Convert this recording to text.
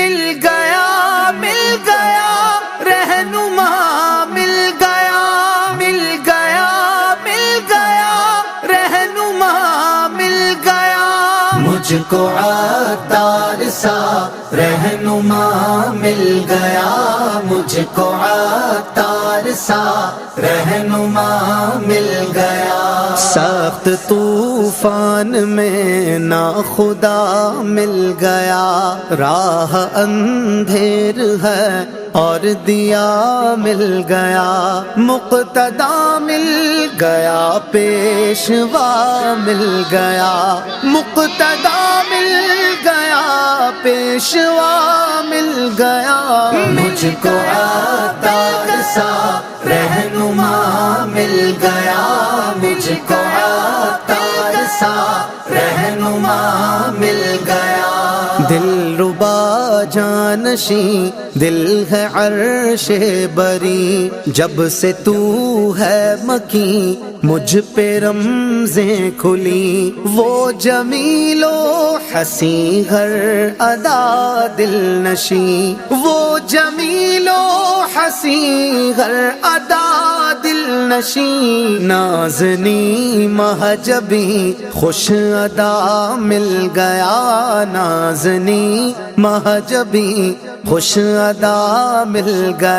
مل گیا رہنما مل گیا رہنما مل گیا مجھ کو عطار سا رہنما مل گیا مجھ کو عطار سا رہنما مل گیا سخت طوفان میں ناخدا مل گیا راہ اندھیر ہے اور دیا مل گیا مقتدا مل گیا پیشوا مل گیا مقتدا مل گیا پیشوا مل گیا مجھ کو عطار سا رہنما مل گیا مجھ کو عطار سا رہنما مل گیا دل ربا جانشیں دل ہے عرش بری جب سے تو ہے مکی مجھ پہ رمزیں کھلی وہ جمیل و حسین ہر ادا دل نشیں وہ جمیل و حسین ہر ادا دل نشیں نازنی مہجبی خوش ادا مل گیا نازنی مہجبی خوش ادا مل گیا